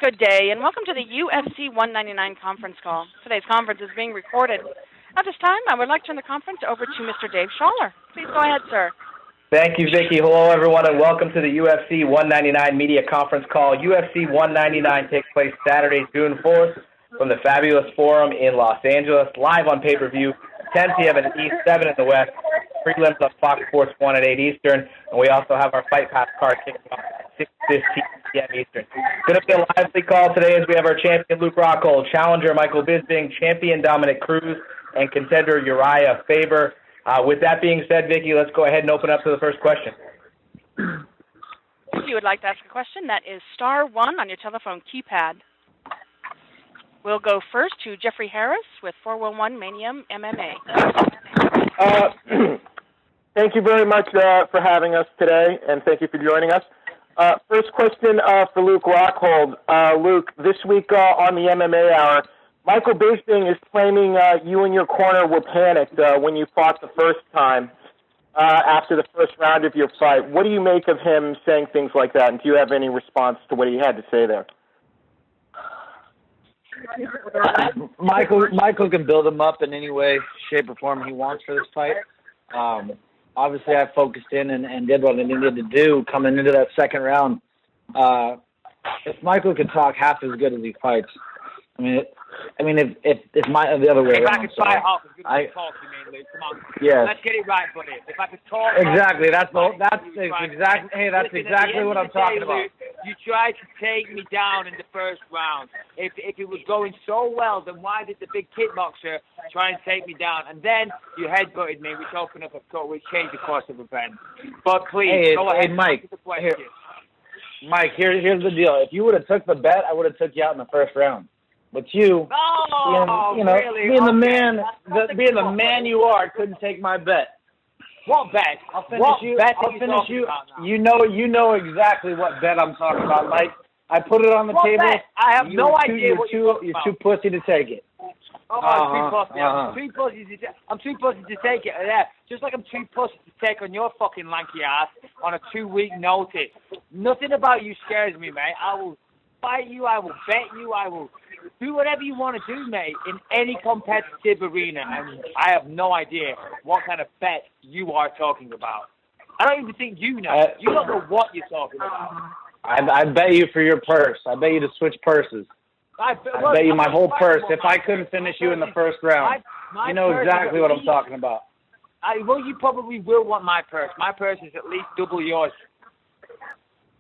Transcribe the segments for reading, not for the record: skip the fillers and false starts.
Good day, and welcome to the UFC 199 conference call. Today's conference is being recorded. At this time, I would like to turn the conference over to Mr. Dave Schaller. Please go ahead, sir. Thank you, Vicky. Hello, everyone, and welcome to the UFC 199 media conference call. UFC 199 takes place Saturday, June 4th, from the Fabulous Forum in Los Angeles, live on pay-per-view, 10 p.m. in the East, 7 in the West, prelims on Fox Sports 1 at 8 Eastern, and we also have our Fight Pass card kicking off at 6:15 p.m. Eastern. It's going to be a lively call today as we have our champion Luke Rockhold, challenger Michael Bisping, champion Dominic Cruz, and contender Uriah Faber. With that being said, Vicky, let's go ahead and open up to the first question. If you would like to ask a question, that is *1 on your telephone keypad. We'll go first to Jeffrey Harris with 411 Manium MMA. Thank you very much for having us today, and thank you for joining us. First question for Luke Rockhold. Luke, this week on the MMA Hour, Michael Bisping is claiming you and your corner were panicked when you fought the first time after the first round of your fight. What do you make of him saying things like that, and do you have any response to what he had to say there? Michael can build him up in any way, shape, or form he wants for this fight. Obviously, I focused in and did what I needed to do coming into that second round. If Michael could talk half as good as he fights, if the other way around. If I could try half as good as he talks, you mean, Luke? Come on. Yes. Let's get it right, buddy. If I could talk. Exactly. That's exactly what I'm talking about. Luke, you tried to take me down in the first round. If it was going so well, then why did the big kickboxer try and take me down? And then you headbutted me, which opened up which changed the course of events. But please, go ahead. Hey, Mike. Here's the deal. If you would have took the bet, I would have took you out in the first round. But you, really? being the man you are, couldn't take my bet. What bet? I'll finish you. You know exactly what bet I'm talking about, Mike. I put it on the table. Bet? I have no idea what you're talking about. You're too pussy to take it. I'm too pussy to take it. Yeah, just like I'm too pussy to take on your fucking lanky ass on a 2-week notice. Nothing about you scares me, mate. I will fight you. I will bet you. I will do whatever you want to do, mate, in any competitive arena. And I have no idea what kind of bet you are talking about. I don't even think you know. You don't know what you're talking about. I bet you for your purse. I bet you to switch purses. I bet you my whole purse if I couldn't finish you in the first round. You know exactly what I'm talking about. You probably will want my purse. My purse is at least double yours.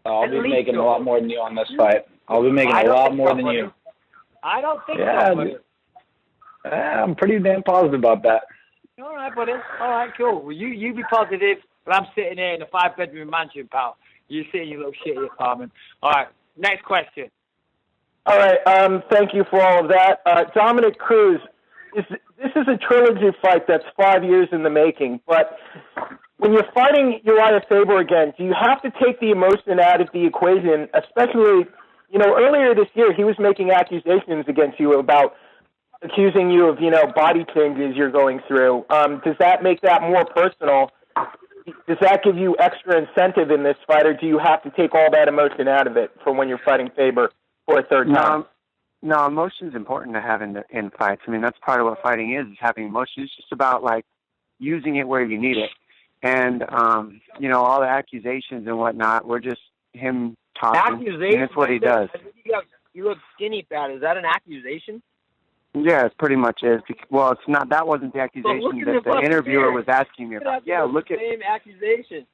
I'll be making a lot more than you on this fight. I'll be making a lot more than you. I don't think so, buddy. I'm pretty damn positive about that. All right, buddy. All right, cool. Well, you be positive, but I'm sitting here in a 5-bedroom mansion, pal. You sit in your little shitty apartment. All right, next question. All right, thank you for all of that. Dominic Cruz, this is a trilogy fight that's 5 years in the making, but when you're fighting Uriah Faber again, do you have to take the emotion out of the equation, especially, earlier this year he was making accusations against you about accusing you of, body changes you're going through. Does that make that more personal? Does that give you extra incentive in this fight, or do you have to take all that emotion out of it for when you're fighting Faber for a third time? No, emotion's important to have in fights. That's part of what fighting is having emotion. It's just about, using it where you need it. And, all the accusations and whatnot, we're just him talking. Accusations? And that's what he does. You look skinny fat. Is that an accusation? Yeah, it pretty much is. Well, it's not. That wasn't the accusation that the interviewer was asking me about. Yeah, look at the same accusation.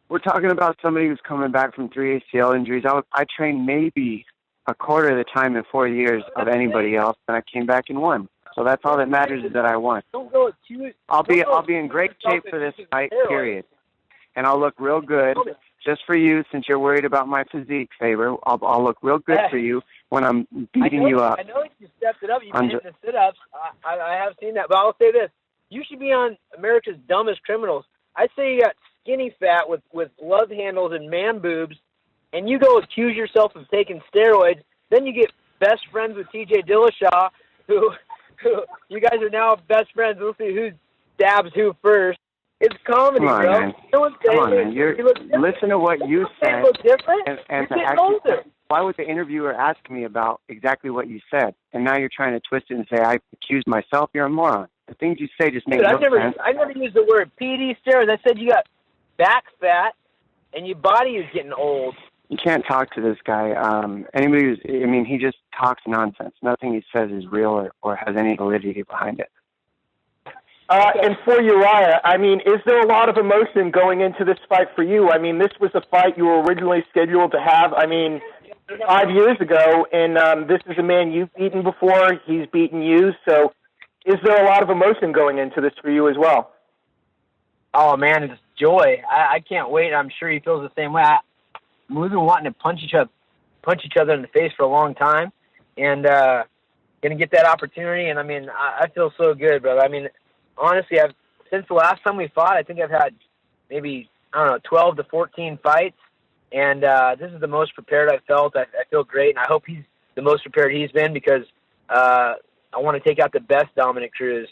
We're talking about somebody who's coming back from 3 ACL injuries. I trained maybe a quarter of the time in 4 years of anybody else, and I came back and won. So that's all that matters is that I won. I'll be in great shape for this fight, period. And I'll look real good just for you, since you're worried about my physique, Faber. I'll look real good for you when I'm beating you up. I know you stepped it up. You've been hitting the sit-ups. I have seen that. But I'll say this. You should be on America's Dumbest Criminals. I say you got skinny fat with glove handles and man boobs, and you go accuse yourself of taking steroids. Then you get best friends with T.J. Dillashaw, who you guys are now best friends. We'll see who stabs who first. It's comedy, Come on, bro. Man. No one's Come on, saying man. Listen to what you said. You look different. And you're getting older. why would the interviewer ask me about exactly what you said? And now you're trying to twist it and say I accused myself. You're a moron. The things you say just make no sense. I never used the word PD steroids. I said you got back fat and your body is getting old. You can't talk to this guy. He just talks nonsense. Nothing he says is real or has any validity behind it. And for Uriah, is there a lot of emotion going into this fight for you? This was a fight you were originally scheduled to have, 5 years ago, and this is a man you've beaten before. He's beaten you. So is there a lot of emotion going into this for you as well? Oh, man, it's joy. I can't wait. I'm sure he feels the same way. We've been wanting to punch each other in the face for a long time, and going to get that opportunity. And, I feel so good, brother. Honestly, since the last time we fought, I think I've had maybe, 12 to 14 fights, and this is the most prepared I've felt. I feel great, and I hope he's the most prepared he's been because I want to take out the best Dominic Cruz,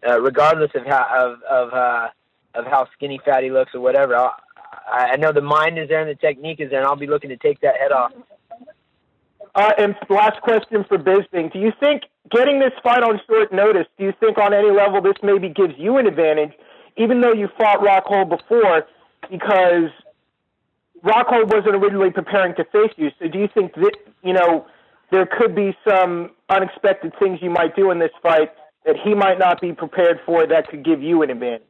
regardless of how skinny fat he looks or whatever. I know the mind is there and the technique is there, and I'll be looking to take that head off. And last question for Bisping. Do you think getting this fight on short notice, do you think on any level this maybe gives you an advantage, even though you fought Rockhold before, because Rockhold wasn't originally preparing to face you? So do you think that, there could be some unexpected things you might do in this fight that he might not be prepared for that could give you an advantage?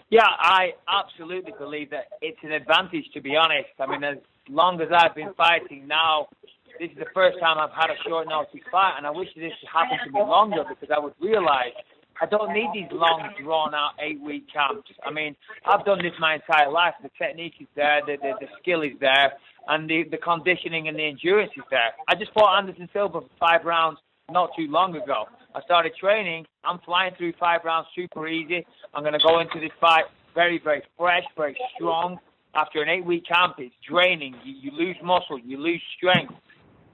Yeah, I absolutely believe that it's an advantage, to be honest. As long as I've been fighting now, this is the first time I've had a short notice fight, and I wish this happened to me longer because I would realize I don't need these long, drawn-out 8-week camps. I've done this my entire life. The technique is there, the skill is there, and the conditioning and the endurance is there. I just fought Anderson Silva for 5 rounds not too long ago. I started training. I'm flying through 5 rounds super easy. I'm going to go into this fight very, very fresh, very strong. After an 8-week camp, it's draining. You lose muscle. You lose strength.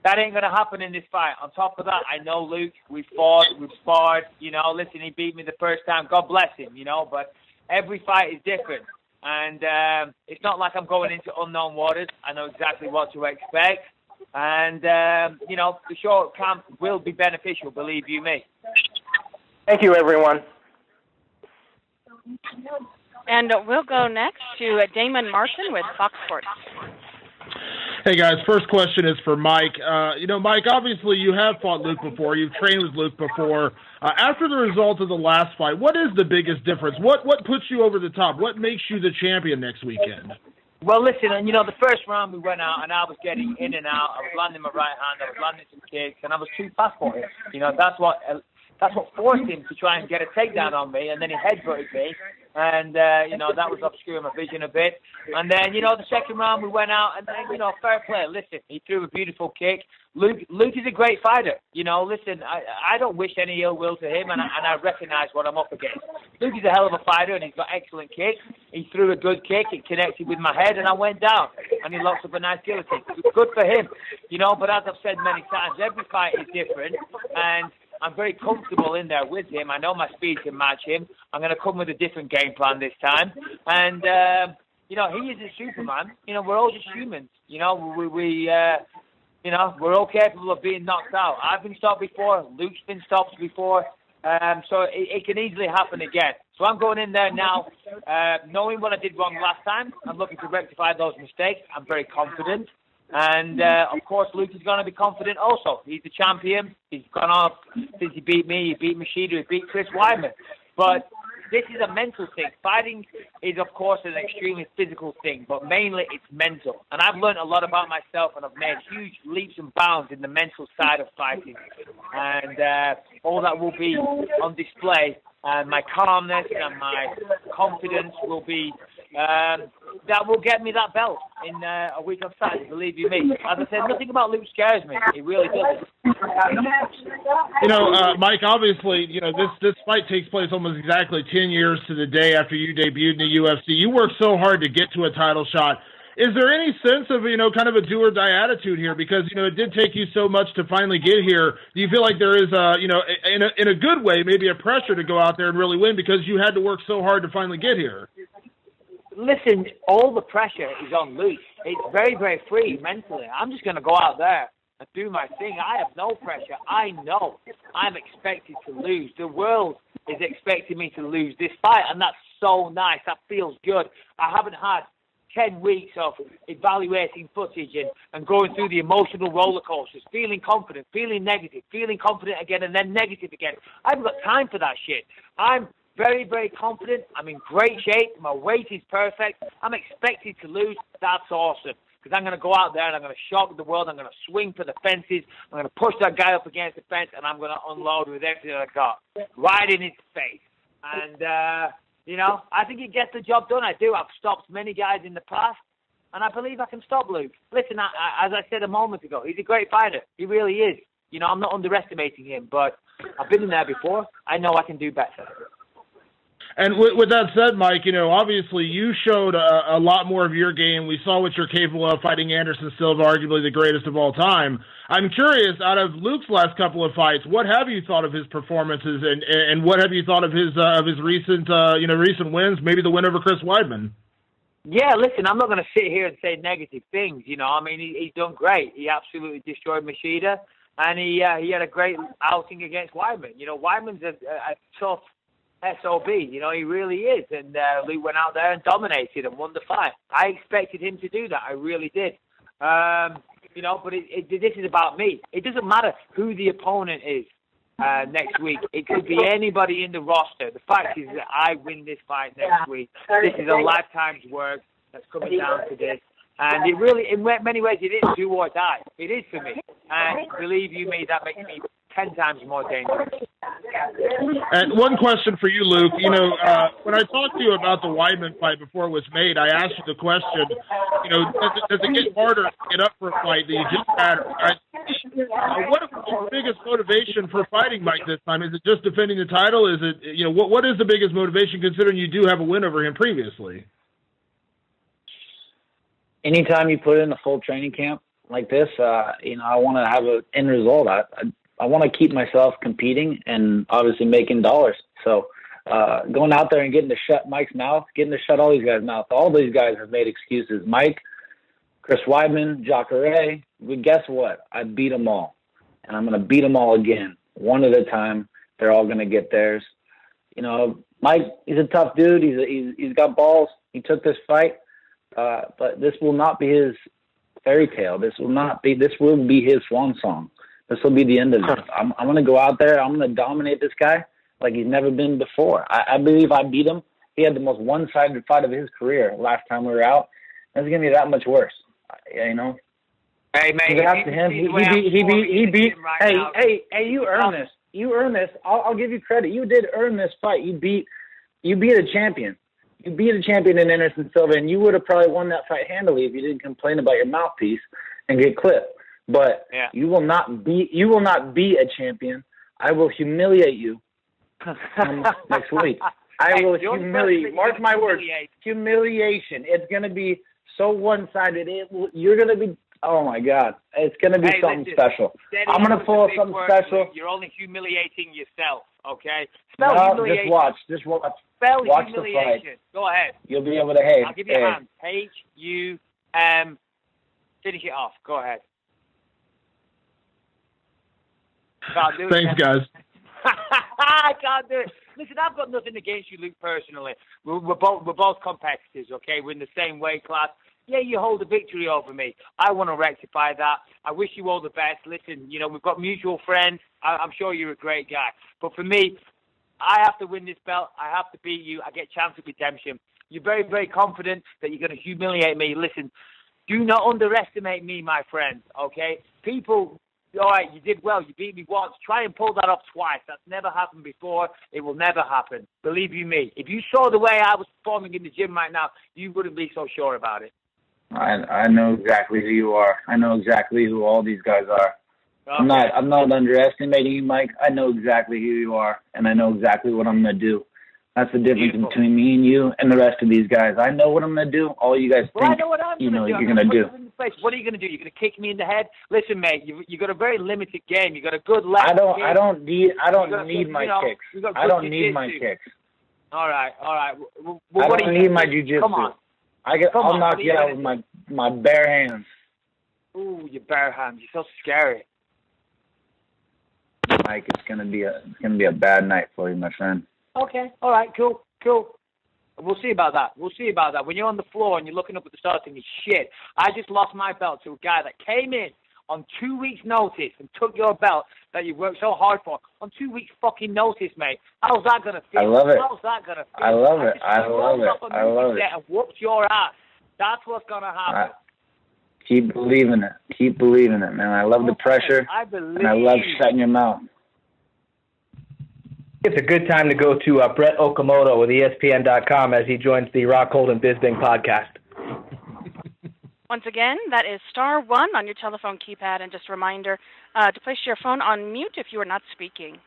That ain't going to happen in this fight. On top of that, I know Luke. We've fought. We've sparred. Listen, he beat me the first time. God bless him, But every fight is different. And it's not like I'm going into unknown waters. I know exactly what to expect. And, the short camp will be beneficial, believe you me. Thank you, everyone. And we'll go next to Damon Martin with Fox Sports. Hey, guys, first question is for Mike. Mike, obviously you have fought Luke before. You've trained with Luke before. After the result of the last fight, what is the biggest difference? What puts you over the top? What makes you the champion next weekend? Well, listen, the first round we went out, and I was getting in and out. I was landing my right hand. I was landing some kicks, and I was too fast for him. That's what forced him to try and get a takedown on me, and then he headbutted me, and, that was obscuring my vision a bit. And then, the second round we went out, and then, fair play. Listen, he threw a beautiful kick. Luke is a great fighter. Listen, I don't wish any ill will to him, and I recognize what I'm up against. Luke is a hell of a fighter, and he's got excellent kicks. He threw a good kick. It connected with my head, and I went down, and he locked up a nice guillotine. Good for him. But as I've said many times, every fight is different, and I'm very comfortable in there with him. I know my speed can match him. I'm going to come with a different game plan this time. And, he isn't Superman. We're all just humans. We're all capable of being knocked out. I've been stopped before. Luke's been stopped before. So it can easily happen again. So I'm going in there now, knowing what I did wrong last time. I'm looking to rectify those mistakes. I'm very confident. And, of course, Luke is going to be confident also. He's the champion. He's gone off since he beat me. He beat Machida. He beat Chris Weidman. But this is a mental thing. Fighting is, of course, an extremely physical thing, but mainly it's mental. And I've learned a lot about myself, and I've made huge leaps and bounds in the mental side of fighting. And all that will be on display. And my calmness and my confidence will be that will get me that belt in a week on Saturday, believe you me. As I said, nothing about Luke scares me. It really doesn't. Mike, obviously, this fight takes place almost exactly 10 years to the day after you debuted in the UFC. You worked so hard to get to a title shot. Is there any sense of, kind of a do-or-die attitude here? Because, it did take you so much to finally get here. Do you feel like there is, in a good way, maybe a pressure to go out there and really win because you had to work so hard to finally get here? listen, all the pressure is on Luke. It's very, very free mentally. I'm just going to go out there and do my thing. I have no pressure. I know I'm expected to lose. The world is expecting me to lose this fight, and that's so nice. That feels good. I haven't had 10 weeks of evaluating footage and going through the emotional roller coasters, feeling confident, feeling negative, feeling confident again, and then negative again. I haven't got time for that shit. I'm very, very confident. I'm in great shape. My weight is perfect. I'm expected to lose. That's awesome. Because I'm going to go out there and I'm going to shock the world. I'm going to swing for the fences. I'm going to push that guy up against the fence, and I'm going to unload with everything I got right in his face. And, I think it gets the job done. I do. I've stopped many guys in the past, and I believe I can stop Luke. Listen, as I said a moment ago, he's a great fighter. He really is. I'm not underestimating him, but I've been in there before. I know I can do better. And with that said, Mike, obviously you showed a lot more of your game. We saw what you're capable of fighting Anderson Silva, arguably the greatest of all time. I'm curious, out of Luke's last couple of fights, what have you thought of his performances, and what have you thought of his recent recent wins? Maybe the win over Chris Weidman. Yeah, listen, I'm not going to sit here and say negative things. He's done great. He absolutely destroyed Machida, and he had a great outing against Weidman. Weidman's a tough SOB, he really is. And Luke went out there and dominated and won the fight. I expected him to do that. I really did. But this is about me. It doesn't matter who the opponent is next week. It could be anybody in the roster. The fact is that I win this fight next week. This is a lifetime's work that's coming down to this. And it really, in many ways, it is do or die. It is for me. And believe you me, that makes me 10 times more dangerous. And one question for you, Luke. When I talked to you about the Weidman fight before it was made, I asked you the question, does it get harder to get up for a fight that you just had? What is your biggest motivation for fighting Mike this time? Is it just defending the title? Is it, what is the biggest motivation considering you do have a win over him previously? Anytime you put in a full training camp like this, I want to have an end result. I want to keep myself competing and obviously making dollars. So going out there and getting to shut Mike's mouth, getting to shut all these guys' mouth. All these guys have made excuses. Mike, Chris Weidman, Jacare. But guess what? I beat them all. And I'm going to beat them all again. One at a time. They're all going to get theirs. Mike, he's a tough dude. He's got balls. He took this fight. But this will not be his fairy tale. This will be his swan song. This will be the end of it. I'm going to go out there. I'm going to dominate this guy like he's never been before. I believe I beat him. He had the most one-sided fight of his career last time we were out. It's going to be that much worse. Hey, man. He beat. Hey, you earned this. You earned this. I'll give you credit. You did earn this fight. You beat a champion. You beat a champion in Anderson Silva, and you would have probably won that fight handily if you didn't complain about your mouthpiece and get clipped. But you will not be a champion. I will humiliate you next week. I will humiliate you. Mark my words. Humiliation. It's going to be so one-sided. You're going to be, oh, my God. It's going to be something special. I'm going to pull something special. You're only humiliating yourself, okay? Spell humiliation. Just watch. Spell watch humiliation. The fight. Go ahead. You'll be able to, I'll give you a hand. H-U-M. Finish it off. Go ahead. Can't do it. Thanks, guys. I can't do it. Listen, I've got nothing against you, Luke, personally. We're both competitors, okay? We're in the same weight class. Yeah, you hold a victory over me. I want to rectify that. I wish you all the best. Listen, we've got mutual friends. I'm sure you're a great guy. But for me, I have to win this belt. I have to beat you. I get a chance of redemption. You're very, very confident that you're going to humiliate me. Listen, do not underestimate me, my friend, okay? People... All right, you did well. You beat me once. Try and pull that off twice. That's never happened before. It will never happen. Believe you me. If you saw the way I was performing in the gym right now, you wouldn't be so sure about it. I know exactly who you are. I know exactly who all these guys are. Okay. I'm not underestimating you, Mike. I know exactly who you are, and I know exactly what I'm going to do. That's the difference between me and you and the rest of these guys. I know what I'm going to do. All you guys think I know what I'm you're going to do. What are you going to do? You're going to kick me in the head? Listen, mate, you got a very limited game. You got a good left. I don't need my kicks. I don't need my kicks. All right. Well, I don't need my jiu-jitsu. Come on. I'll knock you out with my bare hands. Ooh, your bare hands. You're so scary. Mike, it's gonna be a bad night for you, my friend. Okay. All right. Cool. We'll see about that. When you're on the floor and you're looking up at the stars and you shit, I just lost my belt to a guy that came in on 2 weeks' notice and took your belt that you worked so hard for on 2 weeks' fucking notice, mate. How's that gonna feel? I love it. How's that gonna feel? I love it. I love it. And whooped your ass. That's what's gonna happen. Keep believing it, man. I love the pressure. I believe. And I love shutting your mouth. It's a good time to go to Brett Okamoto with ESPN.com as he joins the Rockhold and Bisping podcast. Once again, that is *1 on your telephone keypad, and just a reminder to place your phone on mute if you are not speaking.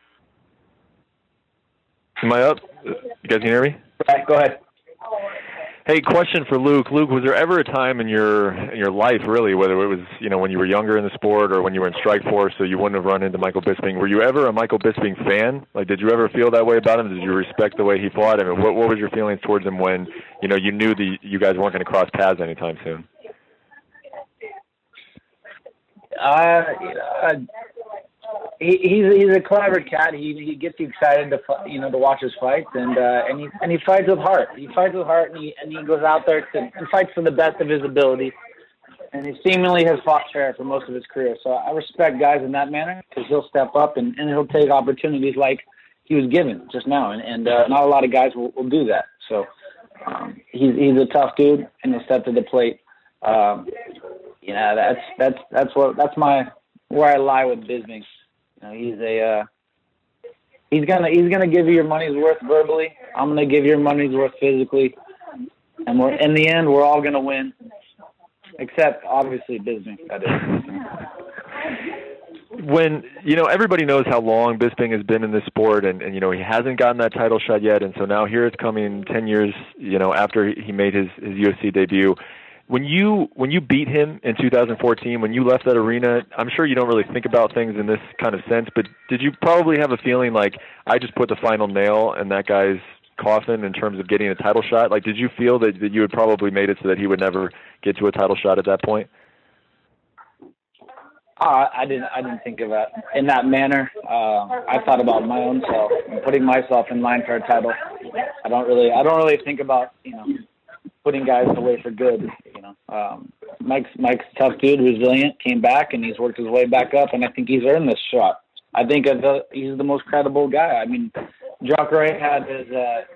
Am I up? You guys can hear me? Right, go ahead. Hey, question for Luke. Luke, was there ever a time in your life, really, whether it was when you were younger in the sport or when you were in Strikeforce, so you wouldn't have run into Michael Bisping? Were you ever a Michael Bisping fan? Like, did you ever feel that way about him? Did you respect the way he fought? I mean, what was your feelings towards him when you knew you guys weren't going to cross paths anytime soon? He's a clever cat. He gets you excited to watch his fights, and he fights with heart. He fights with heart, and he goes out there and fights for the best of his ability. And he seemingly has fought fair for most of his career. So I respect guys in that manner because he'll step up and he'll take opportunities like he was given just now, and not a lot of guys will do that. So he's a tough dude, and he'll step to the plate. That's where I lie with Bisping. He's gonna give you your money's worth verbally. I'm gonna give you your money's worth physically, and in the end we're all gonna win, except obviously Bisping. That is. When everybody knows how long Bisping has been in this sport, and he hasn't gotten that title shot yet, and so now here it's coming 10 years after he made his UFC debut. When you beat him in 2014, when you left that arena, I'm sure you don't really think about things in this kind of sense, but did you probably have a feeling like, I just put the final nail in that guy's coffin in terms of getting a title shot? Like, did you feel that you had probably made it so that he would never get to a title shot at that point? I didn't think of it in that manner. I thought about my own self and putting myself in line for a title. I don't really think about putting guys away for good. Mike's a tough dude, resilient, came back, and he's worked his way back up, and I think he's earned this shot. I think he's the most credible guy. I mean, Jacare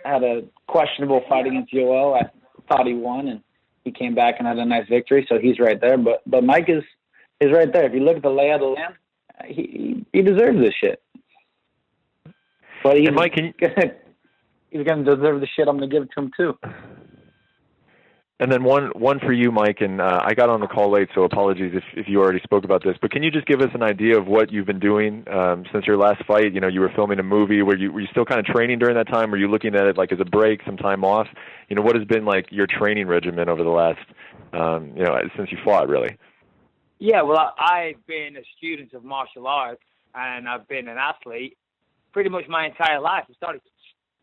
had a questionable fight against Yoel. I thought he won, and he came back and had a nice victory, so he's right there. But Mike is right there. If you look at the lay of the land, he deserves this shit. But Mike, he's going to deserve the shit I'm going to give it to him too. And then one for you, Mike, and I got on the call late, so apologies if you already spoke about this, but can you just give us an idea of what you've been doing since your last fight? You were filming a movie. Were you still kind of training during that time? Were you looking at it like as a break, some time off? What has been like your training regimen over the last, since you fought, really? Yeah, well, I've been a student of martial arts, and I've been an athlete pretty much my entire life. I started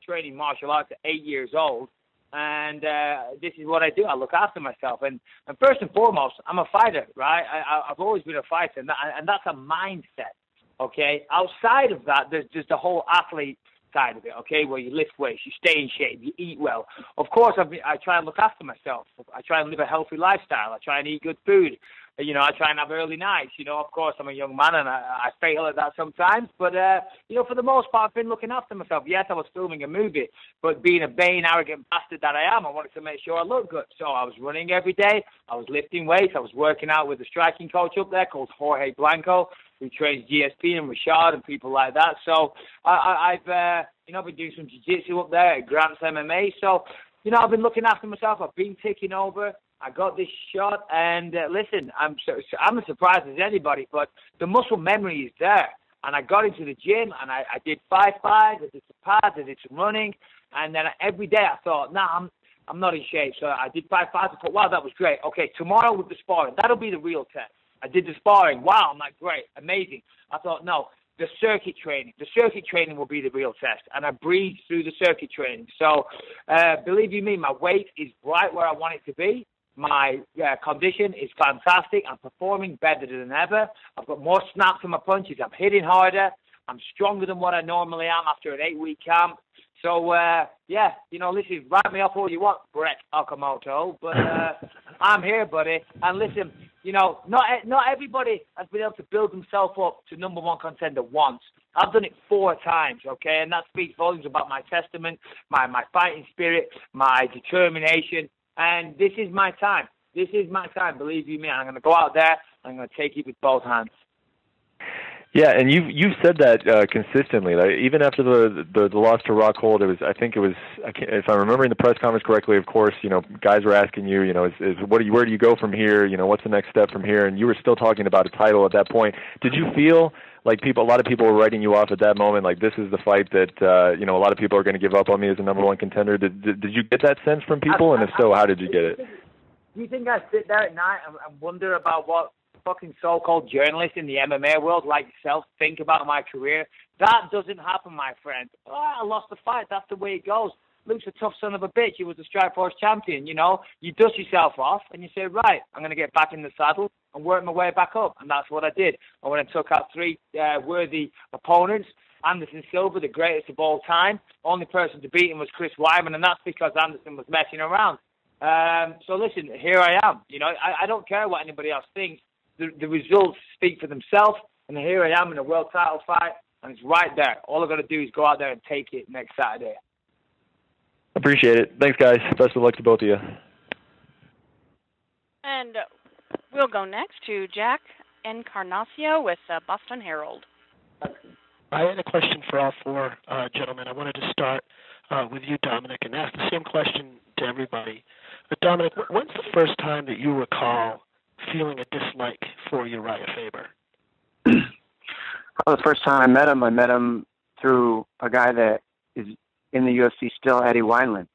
training martial arts at 8 years old. And this is what I do. I look after myself. And first and foremost, I'm a fighter, right? I've always been a fighter, and that's a mindset, okay? Outside of that, there's just the whole athlete side of it, okay, where you lift weights, you stay in shape, you eat well. Of course, I try and look after myself. I try and live a healthy lifestyle. I try and eat good food. I try and have early nights. Of course, I'm a young man, and I fail at that sometimes. But, for the most part, I've been looking after myself. Yes, I was filming a movie, but being a vain, arrogant bastard that I am, I wanted to make sure I looked good. So I was running every day. I was lifting weights. I was working out with a striking coach up there called Jorge Blanco, who trains GSP and Rashad and people like that. So I've been doing some jiu-jitsu up there at Grant's MMA. So, I've been looking after myself. I've been taking over. I got this shot, and listen, I'm as surprised as anybody, but the muscle memory is there. And I got into the gym, and I did 5-5, I did some pads, I did some running, and then every day I thought, I'm not in shape. So I did 5-5. I thought, wow, that was great. Okay, tomorrow with the sparring, that'll be the real test. I did the sparring. Wow, I'm like, great, amazing. I thought, no, the circuit training. The circuit training will be the real test, and I breathe through the circuit training. So, believe you me, my weight is right where I want it to be. My condition is fantastic. I'm performing better than ever. I've got more snaps in my punches. I'm hitting harder. I'm stronger than what I normally am after an 8-week camp. So, yeah, you know, listen, write me up all you want, Brett Okamoto, but I'm here, buddy. And listen, you know, not everybody has been able to build themselves up to number one contender once. I've done it 4 times, okay? And that speaks volumes about my testament, my fighting spirit, my determination. And this is my time. This is my time, believe you me. I'm going to go out there. I'm going to take it with both hands. Yeah, and you've said that consistently. Like, even after the loss to Rockhold, if I'm remembering the press conference correctly, of course, you know, guys were asking you, you know, where do you go from here? You know, what's the next step from here? And you were still talking about a title at that point. Did you feel like a lot of people were writing you off at that moment, like this is the fight that you know, a lot of people are going to give up on me as a number one contender? Did you get that sense from people? And if so, how did you get it? Do you think I sit there at night and wonder about what fucking so-called journalists in the MMA world like yourself think about my career? That doesn't happen, my friend. Oh, I lost the fight. That's the way it goes. Luke's a tough son of a bitch. He was the Strikeforce champion, you know. You dust yourself off and you say, right, I'm going to get back in the saddle and work my way back up. And that's what I did. I went and took out 3 worthy opponents. Anderson Silva, the greatest of all time. Only person to beat him was Chris Weidman, and that's because Anderson was messing around. So listen, here I am. You know, I don't care what anybody else thinks. The results speak for themselves, and here I am in a world title fight, and it's right there. All I've got to do is go out there and take it next Saturday. Appreciate it. Thanks, guys. Best of luck to both of you. And we'll go next to Jack Encarnacio with Boston Herald. I had a question for all 4 gentlemen. I wanted to start with you, Dominic, and ask the same question to everybody. But Dominic, when's the first time that you recall feeling a dislike for Uriah Faber? Well, the first time I met him through a guy that is in the UFC still, Eddie Wineland.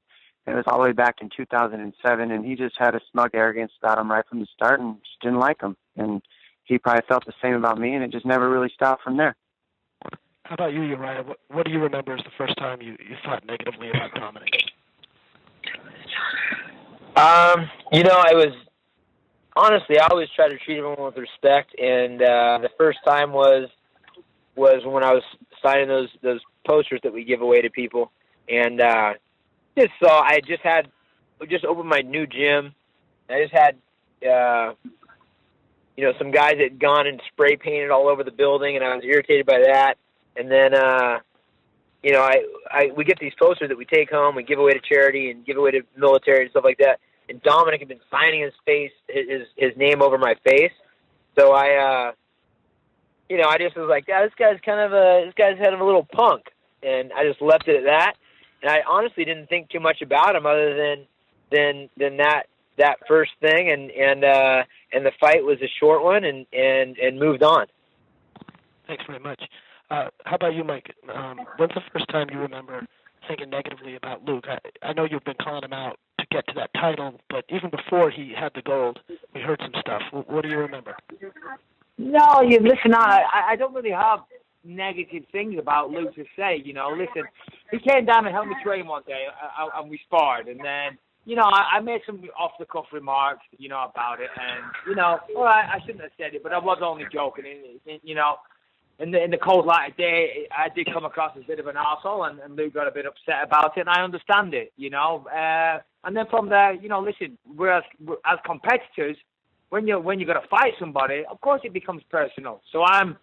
And it was all the way back in 2007, and he just had a smug arrogance about him right from the start and just didn't like him. And he probably felt the same about me, and it just never really stopped from there. How about you, Uriah? What do you remember as the first time you thought negatively about Dominic? You know, honestly, I always try to treat everyone with respect, and the first time was when I was signing those posters that we give away to people, and I just opened my new gym. I just had you know, some guys had gone and spray painted all over the building, and I was irritated by that. And then you know, we get these posters that we take home, we give away to charity and give away to military and stuff like that. And Dominic had been signing his name over my face. So you know, I just was like, yeah, this guy's kind of a little punk. And I just left it at that. And I honestly didn't think too much about him other than that first thing. And the fight was a short one and moved on. Thanks very much. How about you, Mike? When's the first time you remember thinking negatively about Luke? I know you've been calling him out to get to that title, but even before he had the gold, we heard some stuff. What do you remember? No, listen, I don't really have negative things about Luke to say. You know, listen, he came down and helped me train one day, and we sparred, and then, you know, I made some off-the-cuff remarks, you know, about it, and, you know, all right, I shouldn't have said it, but I was only joking, you know. In the cold light of day, I did come across as a bit of an arsehole, and Luke got a bit upset about it, and I understand it, you know. And then from there, you know, listen, we're as competitors, when you're going to fight somebody, of course it becomes personal. So I'm,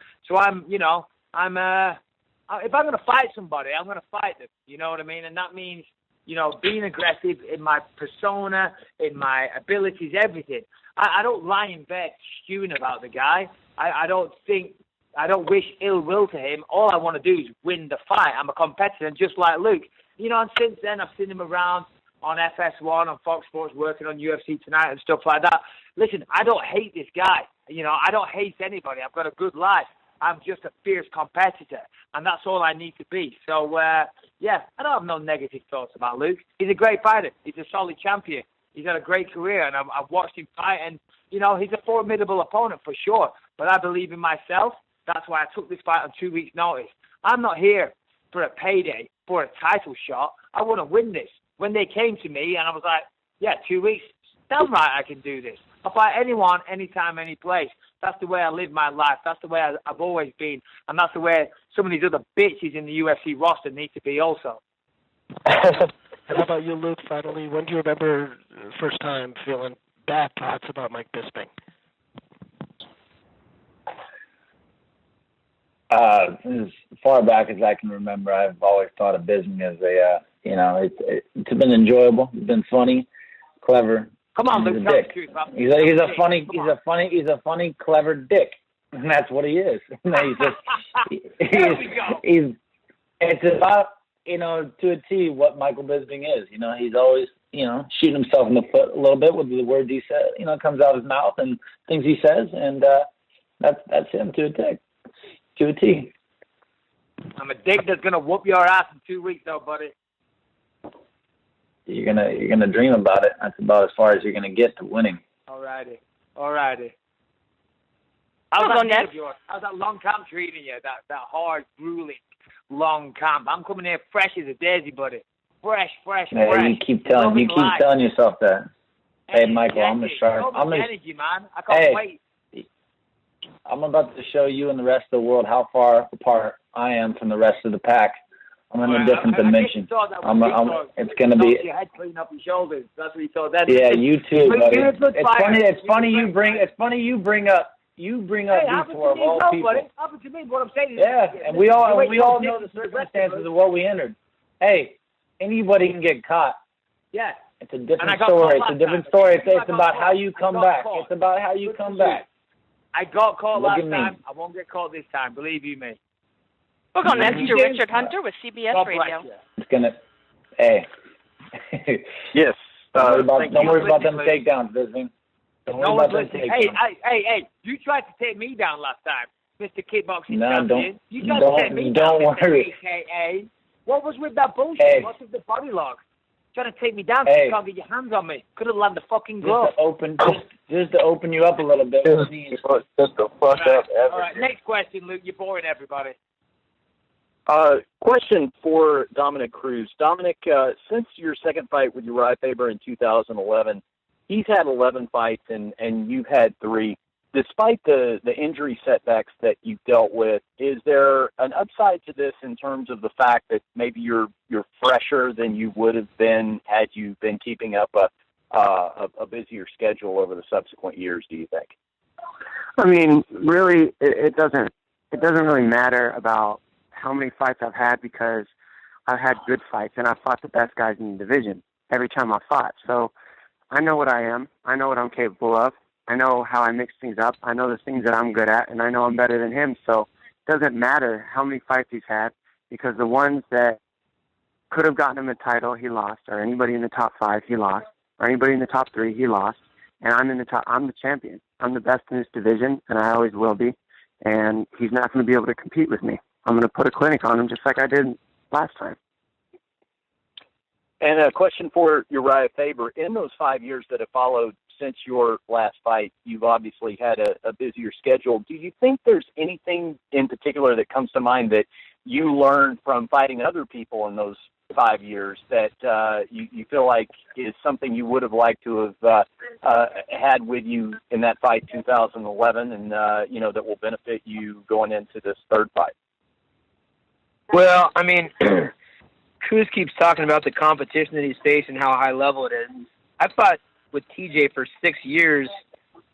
you know, if I'm going to fight somebody, I'm going to fight them. You know what I mean? And that means, you know, being aggressive in my persona, in my abilities, everything. I don't lie in bed stewing about the guy. I don't wish ill will to him. All I want to do is win the fight. I'm a competitor, and just like Luke, you know, and since then I've seen him around on FS1, on Fox Sports, working on UFC Tonight and stuff like that. Listen, I don't hate this guy. You know, I don't hate anybody. I've got a good life. I'm just a fierce competitor, and that's all I need to be. So, yeah, I don't have no negative thoughts about Luke. He's a great fighter. He's a solid champion. He's had a great career, and I've watched him fight, and, you know, he's a formidable opponent for sure. But I believe in myself. That's why I took this fight on 2 weeks' notice. I'm not here for a payday, for a title shot. I want to win this. When they came to me, and I was like, yeah, 2 weeks, damn right I can do this. I'll fight anyone, anytime, any place. That's the way I live my life. That's the way I've always been. And that's the way some of these other bitches in the UFC roster need to be also. How about you, Luke, finally? When do you remember the first time feeling bad thoughts about Mike Bisping? As far back as I can remember, I've always thought of Bisping as it's been enjoyable. It's been funny, clever. Come on, Luke, he's a dick. He's a funny, clever dick, and that's what he is. It's about, to a T what Michael Bisping is. He's always, shooting himself in the foot a little bit with the words he says, comes out of his mouth and things he says, and that's him to a tick, to a T. I'm a dick that's gonna whoop your ass in 2 weeks, though, buddy. You're gonna dream about it. That's about as far as you're gonna get to winning. Alrighty. How's that long camp treating you? That hard, grueling long camp. I'm coming here fresh as a daisy, buddy. Fresh. You keep telling yourself that. Hey, Michael, I'm energy, man. I can't wait. I'm about to show you and the rest of the world how far apart I am from the rest of the pack. I'm in a different dimension. It's going to be. Your head clean up your shoulders. That's what you thought. That yeah, you too, buddy. It's funny you bring up Vitor of all people. Buddy. Happened to me. What I'm saying is, and we all know the circumstances of what we entered. Hey, anybody can get caught. Yeah. It's a different story. It's a different story. It's about how you come back. It's about how you come back. I got caught last time. I won't get caught this time. Believe you me. We'll go next to Richard Hunter with CBS Radio. It's gonna. Hey. Yes. Don't worry about them takedowns, Bisping. Don't worry about them takedowns. Hey! You tried to take me down last time, Mr. Kickboxing Champion. You tried to take me down, Mr. AKA. What was with that bullshit? Hey. What's with the body lock? Trying to take me down so you can't get your hands on me. Could have landed the fucking glove. Just to open you up a little bit. Just to fuck up everything. All right, next question, Luke. You're boring everybody. Question for Dominic Cruz. Dominic, since your second fight with Uriah Faber in 2011, he's had 11 fights and you've had 3. Despite the injury setbacks that you've dealt with, is there an upside to this in terms of the fact that maybe you're fresher than you would have been had you been keeping up a busier schedule over the subsequent years, do you think? I mean, really, it doesn't really matter about how many fights I've had because I've had good fights and I've fought the best guys in the division every time I fought. So I know what I am. I know what I'm capable of. I know how I mix things up. I know the things that I'm good at, and I know I'm better than him. So it doesn't matter how many fights he's had because the ones that could have gotten him a title, he lost, or anybody in the top 5, he lost, or anybody in the top 3, he lost. And I'm the champion. I'm the best in this division, and I always will be. And he's not going to be able to compete with me. I'm going to put a clinic on him just like I did last time. And a question for Uriah Faber. In those 5 years that have followed since your last fight, you've obviously had a busier schedule. Do you think there's anything in particular that comes to mind that you learned from fighting other people in those 5 years that you feel like is something you would have liked to have had with you in that fight 2011 and, that will benefit you going into this third fight? Well, I mean, Cruz keeps talking about the competition that he's faced and how high level it is. I fought with TJ for 6 years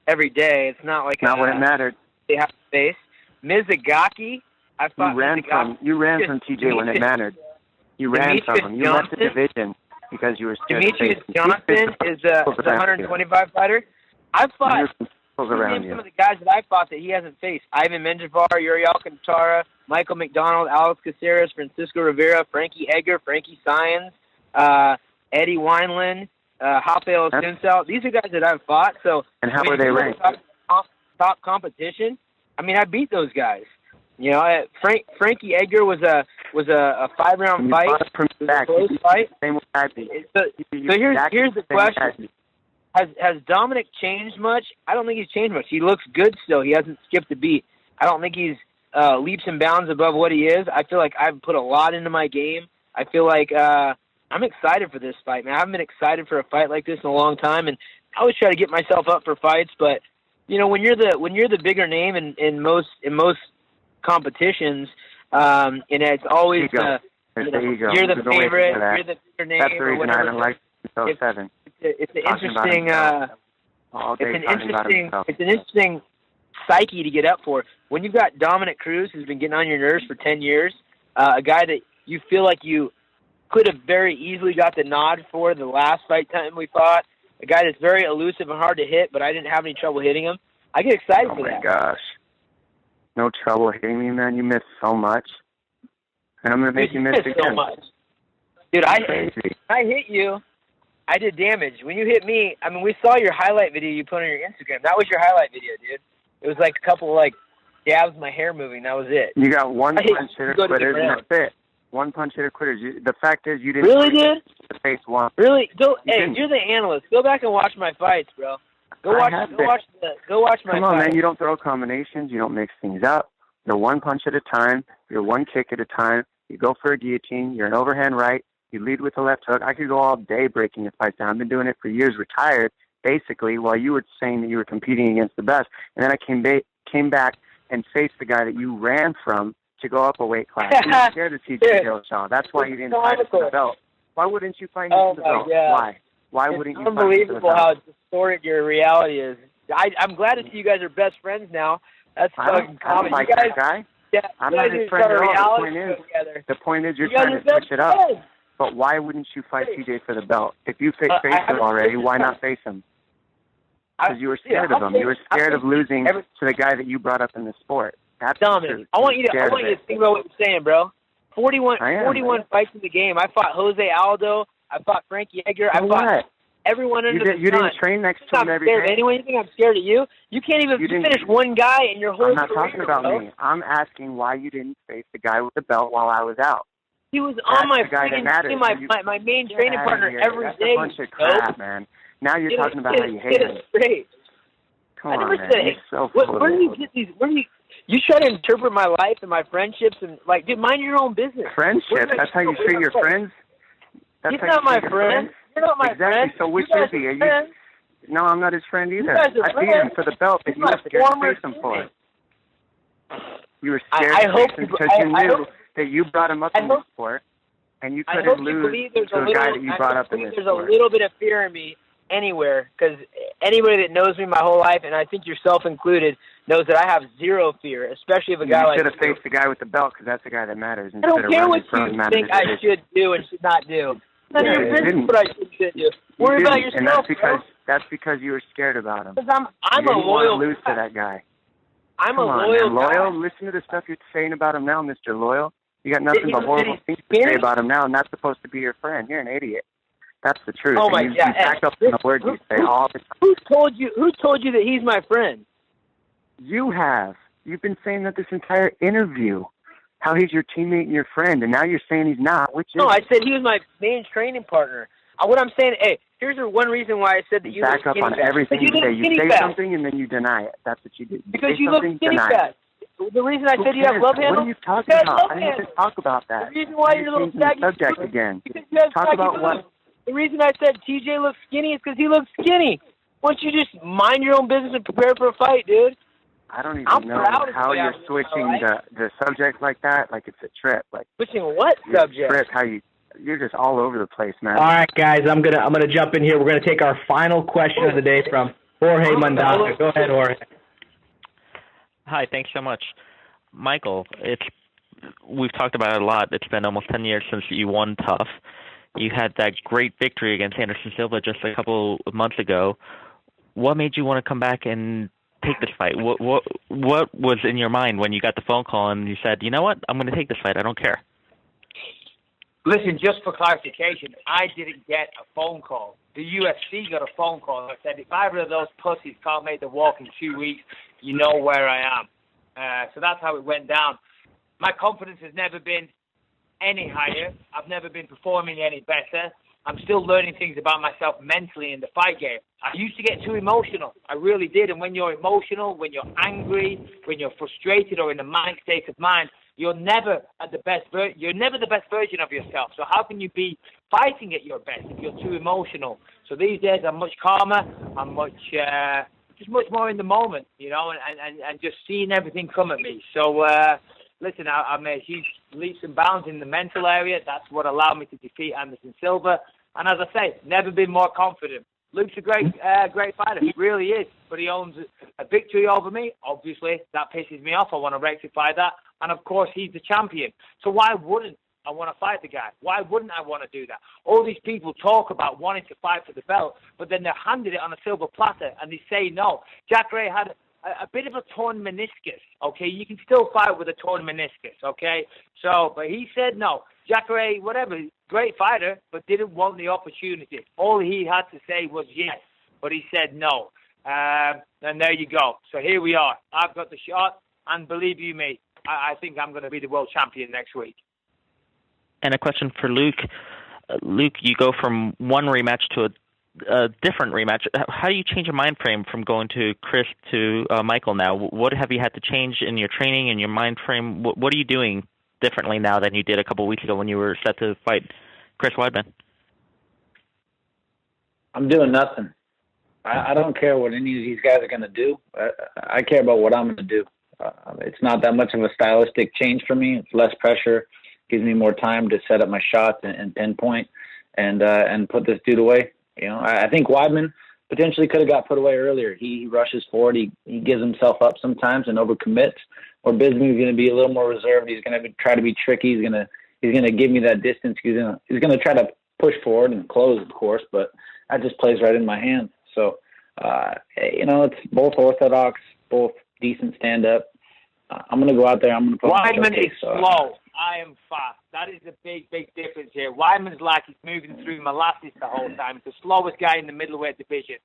every day. It's not like not when it mattered. They have to face Mizugaki. I fought. You ran from TJ when it mattered. You ran from him. You left the division because you were scared. Demetrius Johnson is a 125 fighter. I've fought. Some of the guys that I fought that he hasn't faced: Ivan Menjivar, Yuri Alcantara, Michael McDonald, Alex Caceres, Francisco Rivera, Frankie Edgar, Frankie Saenz, Eddie Wineland, Rafael Sinsel. These are guys that I've fought. So, and how were they ranked? Top competition. I mean, I beat those guys. You know, Frankie Edgar was a 5-round fight. It was a close fight. So here's the question. Has Dominic changed much? I don't think he's changed much. He looks good still. He hasn't skipped a beat. I don't think he's leaps and bounds above what he is. I feel like I've put a lot into my game. I feel like I'm excited for this fight, man. I haven't been excited for a fight like this in a long time, and I always try to get myself up for fights. But when you're the bigger name in most competitions, and it's always you're the favorite, you're the bigger name. That's the reason I haven't liked until 7. It's an interesting psyche to get up for. When you've got Dominic Cruz, who's been getting on your nerves for 10 years, a guy that you feel like you could have very easily got the nod for the last fight time we fought, a guy that's very elusive and hard to hit, but I didn't have any trouble hitting him. I get excited for that. Oh, my gosh. No trouble hitting me, man. You missed so much. And I'm going to make you miss again. So much. Dude, I hit you. I did damage. When you hit me, I mean, we saw your highlight video you put on your Instagram. That was your highlight video, dude. It was like a couple of, dabs, my hair moving. That was it. You got one punch hitter quitters, and that's it. One punch hitter quitters. The fact is, you didn't really did the face one. Really? You're the analyst. Go back and watch my fights, bro. Go watch my Come on, fights. man. You don't throw combinations. You don't mix things up. You're one punch at a time. You're one kick at a time. You go for a guillotine. You're an overhand right. You lead with a left hook. I could go all day breaking your fights down. I've been doing it for years, retired, basically, while you were saying that you were competing against the best. And then I came back and faced the guy that you ran from to go up a weight class. You were scared of TJ Dillashaw. That's why you didn't fight for the belt. Why wouldn't you fight for the belt? God. Why wouldn't you fight for the belt? It's unbelievable how distorted your reality is. I'm glad to see you guys are best friends now. That's fucking common. I don't like that guy. Yeah, I'm not his friend at all. The point is you're trying to switch it up. But why wouldn't you fight TJ for the belt? If you faced him already, why not face him? Because you were scared of him. You were scared of losing to the guy that you brought up in the sport. That's Dominic, I want you to think about what you're saying, bro. 41 fights in the game. I fought Jose Aldo. I fought Frankie Edgar. I fought everyone under the sun. You didn't train next to him every day. Anyone? You think I'm scared of you? You can't even finish one guy in your whole I'm not talking about me. I'm asking why you didn't face the guy with the belt while I was out. He was on my freaking team, my main training partner every day. That's a bunch of crap, man. Now you're talking about how you hate him. Come on, man. You're so full where do you get these? You try to interpret my life and my friendships and dude, mind your own business. Friendships? That's how you treat your friends? He's not my friend. You're not my friend. Exactly. So which is he? No, I'm not his friend either. I beat him for the belt that you were scared to face him for. You were scared to face him because you knew that you brought him up in the sport, and you couldn't lose to a guy that you brought up in this sport. There's a little bit of fear in me anywhere, because anybody that knows me my whole life, and I think yourself included, knows that I have zero fear, especially if a guy like you. You should have faced the guy with the belt, because that's the guy that matters. I don't care what you think I should do and should not do. None of your business what I should do. Worry about yourself, and that's because you were scared about him. Because I'm a loyal guy. Lose to that guy. I'm a loyal guy. Loyal? Listen to the stuff you're saying about him now, Mr. Loyal. You got nothing but horrible things to say about him now, and that's supposed to be your friend. You're an idiot. That's the truth. Oh my God! You back up in the words you say all the time. Who told you that he's my friend? You have. You've been saying that this entire interview, how he's your teammate and your friend, and now you're saying he's not. Which is? No, I said he was my main training partner. What I'm saying, here's one reason why I said that you back up on everything you say. You say something and then you deny it. That's what you do. Because you look skinny fat. The reason I said you have love handles. What are you talking about? I didn't even talk about that. The reason why you're a little saggy. Subject again. Talk about what. The reason I said TJ looks skinny is because he looks skinny. Why don't you just mind your own business and prepare for a fight, dude? I don't even know how you're switching the subject like that, like it's a trip. Like switching what subject? Trip, you're just all over the place, man. All right, guys, I'm gonna jump in here. We're gonna take our final question of the day from Jorge Mandaka. Go ahead, Jorge. Hi, thanks so much, Michael. We've talked about it a lot. It's been almost 10 years since you won tough. You had that great victory against Anderson Silva just a couple of months ago. What made you want to come back and take this fight? What was in your mind when you got the phone call and you said, you know what, I'm going to take this fight. I don't care. Listen, just for clarification, I didn't get a phone call. The UFC got a phone call. I said, if either of those pussies can't make the walk in 2 weeks, you know where I am. So that's how it went down. My confidence has never been any higher. I've never been performing any better. I'm still learning things about myself mentally in the fight game. I used to get too emotional. I really did. And when you're emotional, when you're angry, when you're frustrated or in a manic state of mind, you're never at the best. You're never the best version of yourself. So how can you be fighting at your best if you're too emotional? So these days I'm much calmer. I'm just much more in the moment, you know, and just seeing everything come at me. So listen, I made huge leaps and bounds in the mental area. That's what allowed me to defeat Anderson Silva. And as I say, never been more confident. Luke's a great fighter. He really is. But he owns a victory over me. Obviously, that pisses me off. I want to rectify that. And, of course, he's the champion. So why wouldn't I want to fight the guy? Why wouldn't I want to do that? All these people talk about wanting to fight for the belt, but then they're handed it on a silver platter and they say no. Jack Ray had a bit of a torn meniscus, okay? You can still fight with a torn meniscus, okay? So, but he said no. Jack Ray, whatever, great fighter, but didn't want the opportunity. All he had to say was yes, but he said no. And there you go. So here we are. I've got the shot, and believe you me, I think I'm going to be the world champion next week. And a question for Luke. Luke, you go from one rematch to a different rematch. How do you change your mind frame from going to Chris to Michael now? What have you had to change in your training and your mind frame? What are you doing differently now than you did a couple of weeks ago when you were set to fight Chris Weidman? I'm doing nothing. I don't care what any of these guys are going to do. I care about what I'm going to do. It's not that much of a stylistic change for me. It's less pressure. Gives me more time to set up my shots and pinpoint and put this dude away. You know, I think Weidman potentially could have got put away earlier. He rushes forward. He gives himself up sometimes and overcommits. Or Bisping is going to be a little more reserved. He's going to try to be tricky. He's going to give me that distance. He's going to try to push forward and close, of course. But that just plays right in my hands. So you know, it's both orthodox, both decent stand up. I'm going to go out there. I'm going to put Weidman is slow. I am fast. That is a big, big difference here. Weidman's like he's moving through molasses the whole time. He's the slowest guy in the middleweight division.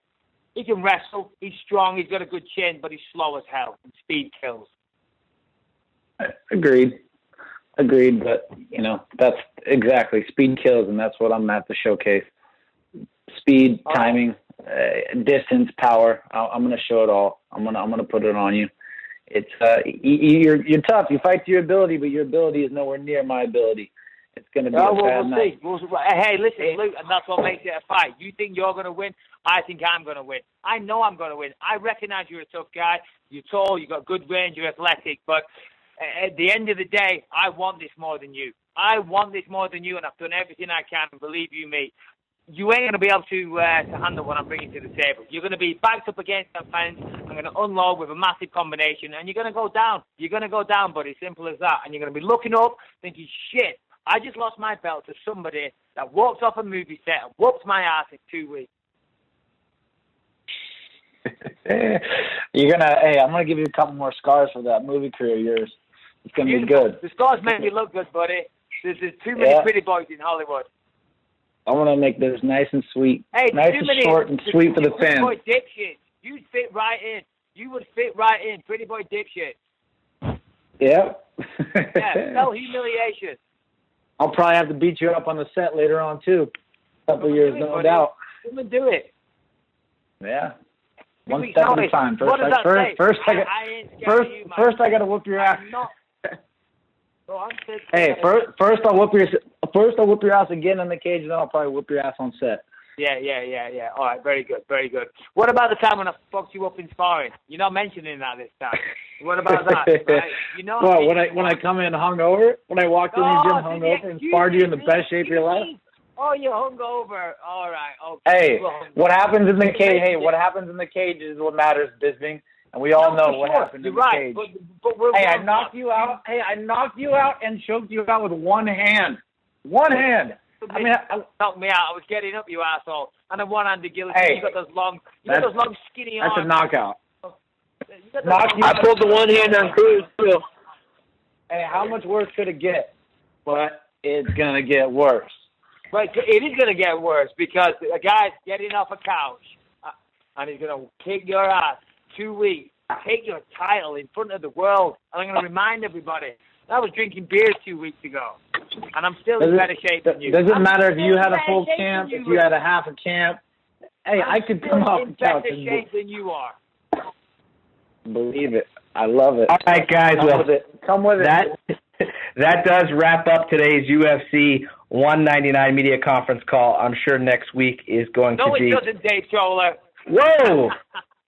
He can wrestle. He's strong. He's got a good chin, but he's slow as hell. And speed kills. Agreed. But, you know, that's exactly. Speed kills, and that's what I'm at to showcase. Speed, timing, distance, power. I'm going to show it all. I'm going to put it on you. It's you're tough. You fight to your ability, but your ability is nowhere near my ability. It's going to be a bad night. Hey, listen, Luke, and that's what makes it a fight. You think you're going to win? I think I'm going to win. I know I'm going to win. I recognize you're a tough guy. You're tall. You've got good range. You're athletic. But at the end of the day, I want this more than you. I want this more than you, and I've done everything I can. And believe you me, you ain't going to be able to handle what I'm bringing to the table. You're going to be backed up against that fence. I'm going to unload with a massive combination, and you're going to go down. You're going to go down, buddy. Simple as that. And you're going to be looking up, thinking, shit, I just lost my belt to somebody that walked off a movie set and whooped my ass in 2 weeks. I'm going to give you a couple more scars for that movie career of yours. It's going to be good. The scars make me look good, buddy. There's too many pretty boys in Hollywood. I want to make this nice and sweet. Hey, nice and short and sweet for the fans. Pretty boy dipshit. You'd fit right in. You would fit right in. Pretty boy dipshit. Yeah. Yeah, no humiliation. I'll probably have to beat you up on the set later on, too. A couple of years, no doubt. Come and do it. Yeah. One step at a time. First, I got to whoop your ass. Hey, first I'll whoop your ass again in the cage, and then I'll probably whoop your ass on set. Yeah. All right, very good. What about the time when I fucked you up in sparring? You're not mentioning that this time. What about that? Right? You know when I come in hungover, when I walked in the gym hungover and sparred you in the best shape of your life? Oh, you're hungover. All right. Hey, Okay. what happens in the cage? Hey, what happens in the cage is what matters, Bisping. And we all know what happened in the cage. But I knocked you out. Hey, I knocked you out and choked you out with one hand. One hand. I mean, knocked me out. I was getting up, you asshole. And a one-handed guillotine. Hey, you got those long, skinny arms. That's a knockout. I pulled the one hand on Cruz too. Hey, how much worse could it get? But it's gonna get worse. But it is gonna get worse because a guy's getting off a couch and he's gonna kick your ass 2 weeks take your title in front of the world. And I'm going to remind everybody, I was drinking beer 2 weeks ago, and I'm still in better shape than you. Doesn't matter if you had a full camp, if you had a half a camp. Hey, I could come off the couch in better shape than you are. Believe it. I love it. All right, guys. Come with it. That does wrap up today's UFC 199 media conference call. I'm sure next week is going to be... No, it doesn't, Dave Scholler. Whoa!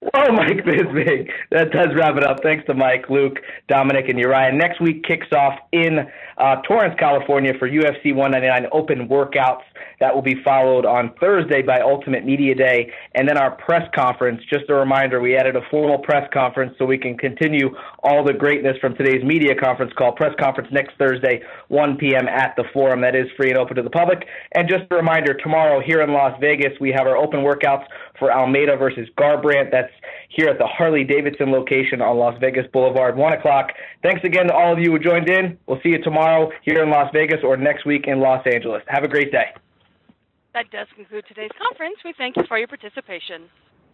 Whoa, Mike Bisping. That does wrap it up. Thanks to Mike, Luke, Dominic, and Uriah. Next week kicks off in Torrance, California for UFC 199 open workouts. That will be followed on Thursday by Ultimate Media Day. And then our press conference. Just a reminder, we added a formal press conference so we can continue all the greatness from today's media conference call. Press conference next Thursday, 1 p.m. at the Forum. That is free and open to the public. And just a reminder, tomorrow here in Las Vegas, we have our open workouts for Almeida versus Garbrandt. That's here at the Harley-Davidson location on Las Vegas Boulevard, 1 o'clock. Thanks again to all of you who joined in. We'll see you tomorrow here in Las Vegas or next week in Los Angeles. Have a great day. That does conclude today's conference. We thank you for your participation.